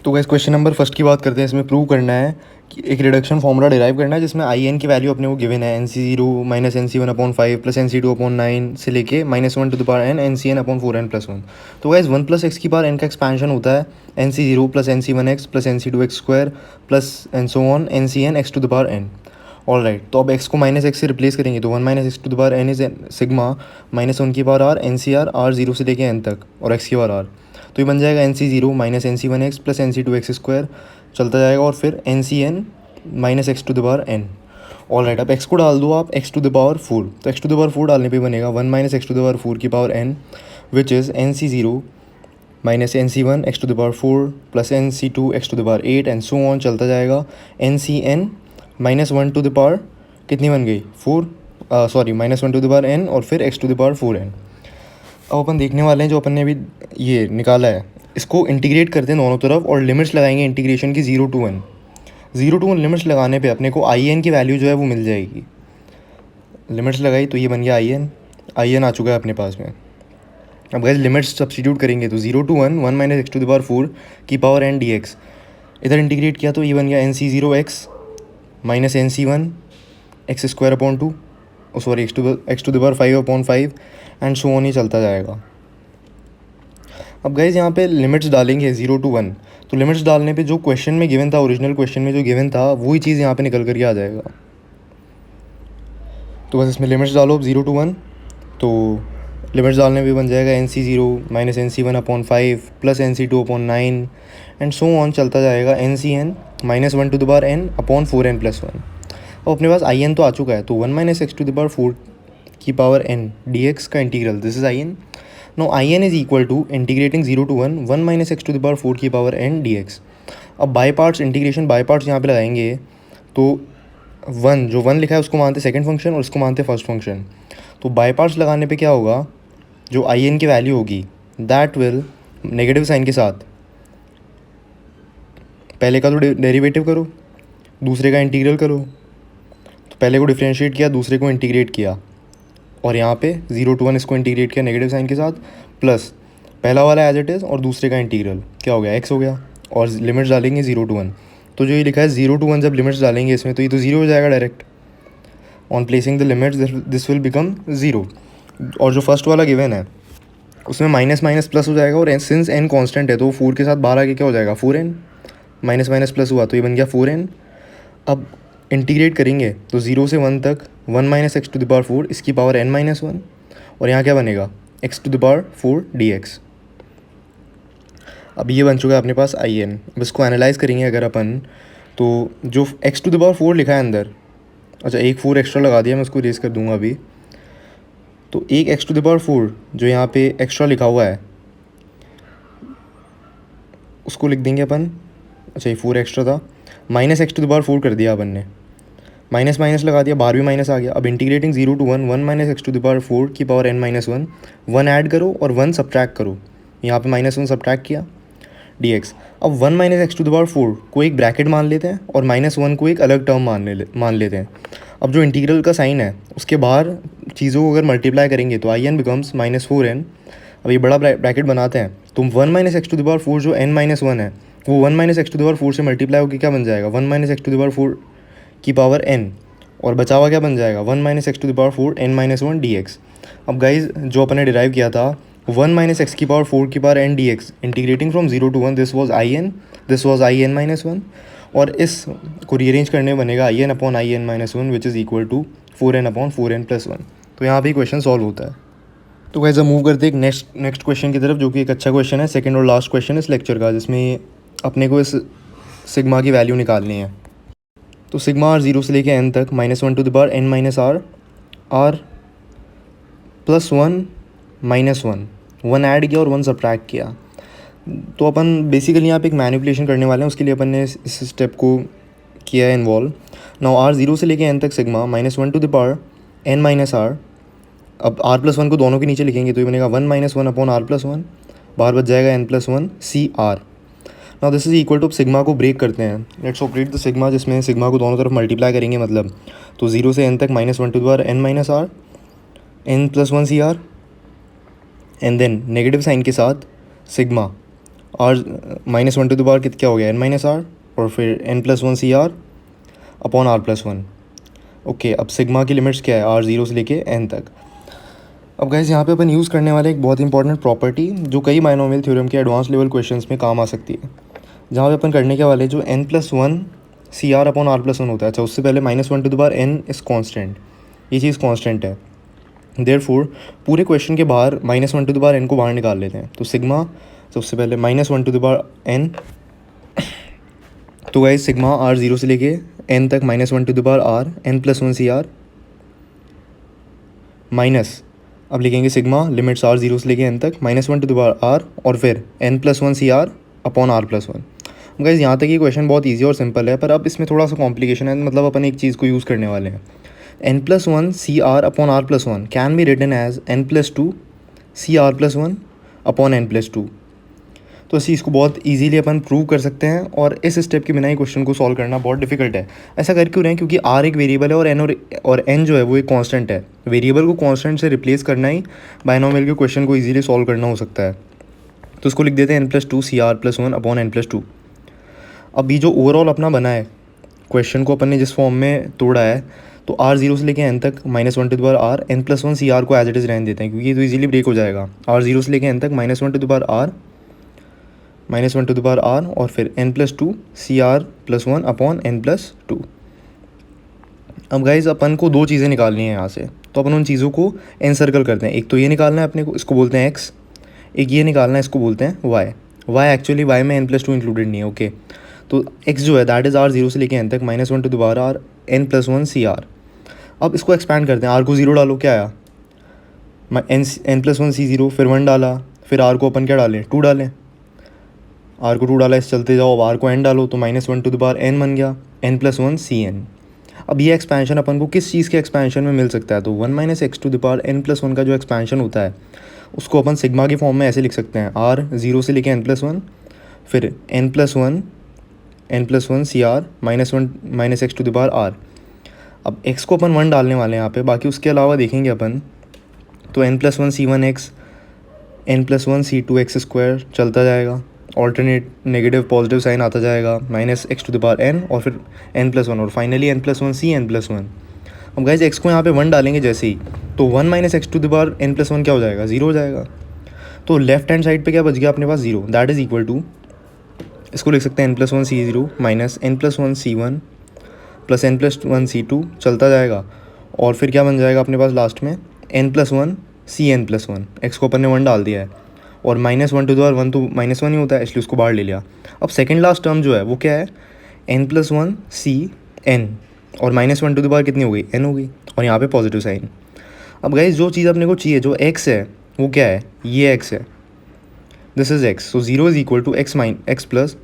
तो guys question number first की बात करते हैं। इसमें प्रूव करना है कि एक रिडक्शन फॉर्मूला डिराइव करना है जिसमें आई एन की वैल्यू अपने को गिवन है NC0 minus NC1/5 plus NC2/9 से लेके -1 to the power n NCn upon 4n+1। तो गाइस 1 + x की पावर n का एक्सपेंशन होता है NC0 plus NC1x plus NC2x² plus and so on NCn x to the power n। All right, तो अब x को -x से replace करेंगे तो 1 - x to the power n is sigma -1 की पावर r NCr r0 से लेके n तक और x की पावर r। तो ये बन जाएगा NC0 minus NC1x plus NC2x² चलता जाएगा और फिर NCn minus x to the power n। All right, अब x को डाल दो आप x टू द पावर 4। तो x टू द पावर 4 डालने पे बनेगा 1 - x टू द पावर 4 की power n which is NC0 minus NC1 x to the power 4 plus NC2 x to the power 8 and so on चलता जाएगा। NCn -1 to the power कितनी बन गई 4, sorry -1 to the power n और फिर x to the power 4n। अब अपन देखने वाले हैं जो अपन ने अभी ये निकाला है, इसको इंटीग्रेट करते हैं दोनों तरफ और लिमिट्स लगाएंगे इंटीग्रेशन की 0 to 1। 0 to 1 लिमिट्स लगाने पे अपने को आई एन की वैल्यू जो है वो मिल जाएगी। लिमिट्स लगाई तो ये बन गया आई एन आ चुका है अपने पास में। अब गाइस लिमिट्स सब्स्टिट्यूट करेंगे तो 0 to 1 1 - x to the power 4 की पावर n dx। इधर इंटीग्रेट किया तो ये बन गया NC0x minus NC1 x²/2 sorry x to the power 5/5 and so on ही चलता जाएगा। अब गाइज यहाँ पे लिमिट्स डालेंगे 0 to 1, तो लिमिट्स डालने पे जो क्वेश्चन में गिवन था, ओरिजिनल क्वेश्चन में जो गिवन था वही चीज़ यहाँ पे निकल कर आ जाएगा। तो बस इसमें लिमिट्स डालो 0 to 1, तो लिमिट्स डालने पे बन जाएगा NC0 minus NC1/5 plus NC2/9 and so on चलता जाएगा NCn -1 to the power n upon 4n+1। अब अपने पास आई एन तो आ चुका है, तो 1 - x टू द पावर 4 की पावर n dx का integral, this is I n. No I n is equal to integrating 0 to 1 - x to the power 4 की power n dx। अब by parts integration by parts यहाँ पे लगाएंगे तो 1 जो 1 लिखा है उसको मानते सेकंड फंक्शन और इसको मानते फर्स्ट फंक्शन। तो बाय पार्ट्स लगाने पे क्या होगा, जो आई एन की वैल्यू होगी दैट विल नेगेटिव साइन के साथ पहले का तो डेरिवेटिव करो, दूसरे का इंटीग्रल करो। तो पहले को डिफ्रेंशिएट किया, दूसरे को इंटीग्रेट किया और यहाँ पे 0 to 1 इसको इंटीग्रेट किया नेगेटिव साइन के साथ, प्लस पहला वाला एज इट इज़ और दूसरे का इंटीग्रल क्या हो गया x हो गया और लिमिट्स डालेंगे 0 to 1। तो जो ये लिखा है 0 to 1 जब लिमिट्स डालेंगे इसमें तो ये तो 0 हो जाएगा direct. On placing the limits this will become 0। और जो फर्स्ट वाला गिवन है उसमें माइनस माइनस प्लस हो जाएगा और सिंस n कांस्टेंट है तो 4 के साथ बाहर आके क्या हो जाएगा 4n, माइनस माइनस प्लस हुआ तो ये बन गया 4n। अब इंटीग्रेट करेंगे तो 0 से 1 तक 1 - x टू द पावर 4 इसकी पावर n-1 और यहाँ क्या बनेगा x to the power 4 dx। अब ये बन चुका है अपने पास आई एन। अब इसको एनालाइज करेंगे अगर अपन, तो जो x टू द पावर 4 लिखा है अंदर, अच्छा एक 4 एक्स्ट्रा लगा दिया, मैं उसको रेस कर दूंगा अभी। तो एक x टू द पावर 4 जो यहाँ पे एक्स्ट्रा लिखा हुआ है उसको लिख देंगे अपन, अच्छा ये 4 एक्स्ट्रा था, -x टू द पावर 4 कर दिया अपन ने, माइनस माइनस लगा दिया, बाहर भी माइनस आ गया। अब integrating 0 to 1 1 - x to the power 4 की पावर n-1, 1 ऐड करो और 1 सब्ट्रैक्ट करो, यहाँ पे -1 सब्ट्रैक्ट किया dx। अब 1 - x टू द पावर 4 को एक ब्रैकेट मान लेते हैं और -1 को एक अलग टर्म मान लेते हैं। अब जो इंटीग्रल का साइन है उसके बाहर चीज़ों को अगर मल्टीप्लाई करेंगे तो आई एन बिकम्स -4n। अब ये बड़ा ब्रैकेट बनाते हैं तो 1 - x टू द पावर 4 जो n-1 है वो 1 - x टू द पावर 4 से मल्टीप्लाई होकर क्या बन जाएगा 1 - x टू द पावर 4 की पावर n और बचा हुआ क्या बन जाएगा 1 - x to the power 4 n-1 dx। अब गाइज जो अपन ने डिराइव किया था 1 - x की पावर 4 की power n dx integrating from 0 to 1 this was I n, this was I n -1 और इस को रीअरेंज करने में बनेगा I n upon I n -1 which is equal to 4n/4n+1। तो यहाँ पे क्वेश्चन सॉल्व होता है। तो गाइज अब मूव करते हैं एक नेक्स्ट क्वेश्चन की तरफ जो कि एक अच्छा क्वेश्चन है, सेकंड और लास्ट क्वेश्चन इस लेक्चर का, जिसमें अपने को इस सिग्मा की वैल्यू निकालनी है। तो सिग्मा r 0 से लेके n तक -1 to the power n - r plus 1 1 add किया और 1 सब्ट्रैक्ट किया। तो अपन बेसिकली यहाँ पे एक मैनिपुलेशन करने वाले हैं, उसके लिए अपन ने इस स्टेप को किया है इन्वॉल्व। नाउ r 0 से लेके n तक sigma -1 to the power n - r, अब r+1 को दोनों के नीचे लिखेंगे तो ये बनेगा 1 - 1 अपॉन r+1, बाहर बच जाएगा n+1 CR। Now this is equal to, sigma को ब्रेक करते हैं, लेट्स ऑपरेट द सिग्मा, जिसमें सिग्मा को दोनों तरफ मल्टीप्लाई करेंगे मतलब, तो 0 से n तक -1 to the power n - r n+1 CR and then negative sign के साथ सिग्मा -1 टू द पावर क्या हो गया n-r, और फिर n+1 CR upon r+1। Okay, अब सिग्मा की लिमिट्स क्या है, r0 से लेके n तक। अब गाइस यहाँ पे अपन यूज़ करने वाले एक बहुत इंपॉर्टेंट प्रॉपर्टी जो कई बायनोमियल थ्योरम के एडवांस लेवल क्वेश्चंस में काम आ सकती है, जहाँ पे अपन करने के वाले जो n+1 CR अपॉन r+1 होता है। अच्छा, उससे पहले -1 to the power n is constant, ये चीज़ कॉन्स्टेंट है। देयरफॉर पूरे क्वेश्चन के बाहर -1 टू द पावर n को बाहर निकाल लेते हैं। तो सिग्मा, सबसे पहले -1 टू द पावर n, तो गाइस सिग्मा r0 से लेके n तक -1 to the power r n+1 CR minus, अब लिखेंगे सिग्मा लिमिट्स r0 से लेके n तक -1 टू द पावर r और फिर n+1 CR upon r+1। Guys यहाँ तक ये क्वेश्चन बहुत इजी और सिंपल है, पर अब इसमें थोड़ा सा कॉम्प्लिकेशन है। मतलब अपन एक चीज़ को यूज़ करने वाले हैं, n+1 CR upon r+1 can be written as n+2 CR+1 upon n+2। तो इस चीज़ को बहुत इजीली अपन प्रूव कर सकते हैं, और इस स्टेप के बिना ही क्वेश्चन को सॉल्व करना बहुत डिफिकल्ट है। ऐसा कर क्यों रहे हैं, क्योंकि r एक वेरिएबल है और n जो है वो एक कांस्टेंट है। वेरिएबल को कांस्टेंट से रिप्लेस करना ही बायनोमियल के क्वेश्चन को इजीली सॉल्व करना हो सकता है। तो इसको लिख देते हैं n+2 CR+1 अपॉन n+2। अब ये जो ओवरऑल अपना बना है क्वेश्चन को अपन ने जिस फॉर्म में तोड़ा है, तो r0 से लेके n तक -1 to the power r n+1 CR को एज इट इज़ रहने देते हैं, क्योंकि ये तो इजीली ब्रेक हो जाएगा। r0 से लेके n तक -1 to the power r -1 to the power r और फिर n+2 CR+1 अपॉन n+2। अब गाइज अपन को दो चीज़ें निकालनी है यहाँ से, तो अपन उन चीज़ों को एनसर्कल करते हैं। एक तो ये निकालना है अपने को, इसको बोलते हैं x। एक ये निकालना है, इसको बोलते हैं y एक्चुअली y में n+2 इंक्लूडेड नहीं है। ओके, तो x जो है दैट इज़ r0 से लेके n तक -1 to the power r n+1 CR। अब इसको एक्सपैंड करते हैं, r को 0 डालो, क्या आया n+1 C0, फिर 1 डाला, फिर r को अपन क्या डालें 2 डालें, r को 2 डाला, इस चलते जाओ, अब r को n डालो, तो -1 टू द पावर n बन गया n+1 CN। अब ये एक्सपेंशन अपन को किस चीज़ के एक्सपेंशन में मिल सकता है, तो 1 - x to the power n+1 का जो एक्सपेंशन होता है उसको अपन सिग्मा की फॉर्म में ऐसे लिख सकते हैं, r0 से लेके n+1 फिर n+1 CR -1 - x to the power r। अब x को अपन 1 डालने वाले हैं यहाँ पे, बाकी उसके अलावा देखेंगे अपन तो n+1 C1x n+1 C2x² चलता जाएगा, ऑल्टरनेट नेगेटिव पॉजिटिव साइन आता जाएगा, -x to the power n और फिर n+1 और फाइनली n+1 C n+1। अब गाइज x को यहाँ पे 1 डालेंगे जैसे ही, तो 1 - x to the power n+1 क्या हो जाएगा, 0 हो जाएगा। तो लेफ्ट हैंड साइड पे क्या बच गया अपने पास, 0, दैट इज़ इक्वल टू, इसको लिख सकते हैं n+1 C0 minus n+1 C1 plus n+1 C2 चलता जाएगा, और फिर क्या बन जाएगा अपने पास लास्ट में n+1 C n+1। x को अपन ने 1 डाल दिया है, और -1 टू द पावर 1 तो -1 ही होता है, इसलिए उसको बाहर ले लिया। अब सेकंड लास्ट टर्म जो है वो क्या है, n+1 C n, और -1 टू द पावर कितनी हो गई, n हो गई, और यहाँ पे पॉजिटिव साइन। अब गाइस जो चीज़ अपने को चाहिए, जो x है वो क्या है, ये x है, this is x। So 0 is equal to x plus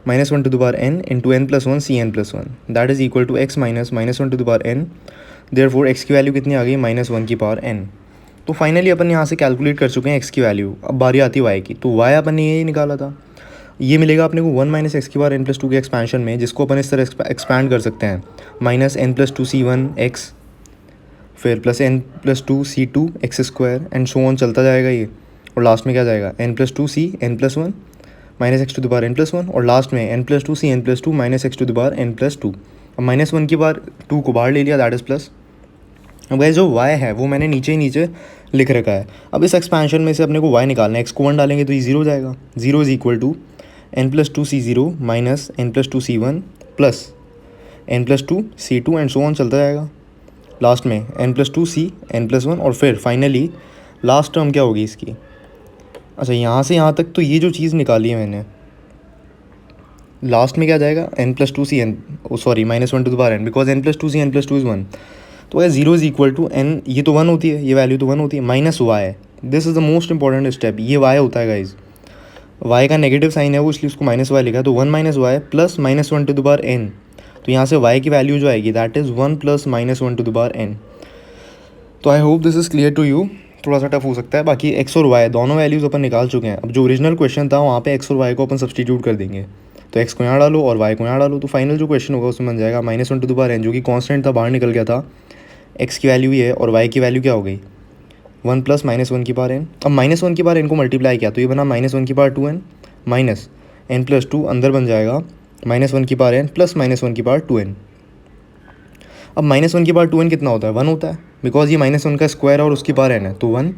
-1 to the power n into n+1 C n+1, that is equal to x minus -1 to the power n। Therefore x की value कितनी आ गई, -1 की power n। तो finally अपन यहाँ से calculate कर चुके हैं x की वैल्यू। अब बारी आती है y की, तो y अपन ने यही निकाला था, ये मिलेगा अपने को 1 - x की पावर n+2 के एक्सपेंशन में, जिसको अपन इस तरह एक्सपैंड कर सकते हैं, -n+2 C1x फिर plus n+2 C2 x² and so on चलता जाएगा ये, और लास्ट में क्या जाएगा n+2 C n+1 -x to the power n+1, और लास्ट में n+2 C n+2 -x to the power n+2। अब -1 की बार 2 को बाहर ले लिया, दैट इज़ प्लस। अब गाइस जो y है वो मैंने नीचे लिख रखा है। अब इस एक्सपेंशन में से अपने को y निकालना है, x को 1 डालेंगे तो ये 0 हो जाएगा, 0 is equal to n+2 C0 minus n+2 C1 plus n+2 C2 and so on चलता जाएगा, लास्ट में n+2 C n+1, और फिर फाइनली लास्ट टर्म क्या होगी इसकी। अच्छा, यहाँ से यहाँ तक तो ये जो चीज़ निकाली है मैंने, लास्ट में क्या जाएगा n+2 C n, sorry -1 to the power n, because n+2 C n+2 is 1। तो है 0 इज इक्वल टू n, ये तो 1 होती है, ये वैल्यू तो 1 होती है, minus y, this is the most important step, ये y होता है गाइज, y का नेगेटिव साइन है वो, इसलिए उसको -y लिखा है, तो 1 - y plus -1 to the power n। तो यहाँ से y की वैल्यू जो आएगी that is 1 plus -1 to the power n। तो I hope this is clear to you. थोड़ा सा टफ हो सकता है, बाकी x और y दोनों वैल्यूज़ अपन निकाल चुके हैं। अब जो ओरिजिनल क्वेश्चन था वहाँ पे x और y को अपन सब्सटीट्यूट कर देंगे, तो x को यहाँ डालो और y को यहाँ डालो, तो फाइनल जो क्वेश्चन होगा उसमें बन जाएगा -1 टू द पावर n, जो कि कॉन्स्टेंट था, बाहर निकल गया था, x की वैल्यू ये है, और y की वैल्यू क्या हो गई 1 प्लस -1 की पावर n। अब -1 की पावर n को मल्टीप्लाई किया तो ये बना -1 की power 2n, minus n plus two अंदर बन जाएगा -1 की पावर n प्लस -1 की पावर 2n। अब -1 की पावर 2n कितना होता है, 1 होता है, बिकॉज ये -1 का स्क्वायर और उसकी पावर n है, तो 1,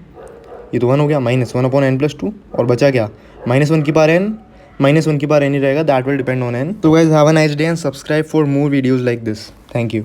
ये तो 1 हो गया, -1/n+2 और बचा क्या, -1 की पावर n, -1 की पावर n ही रहेगा, that will depend on n। तो guys have a nice day and subscribe for more videos like this. Thank you.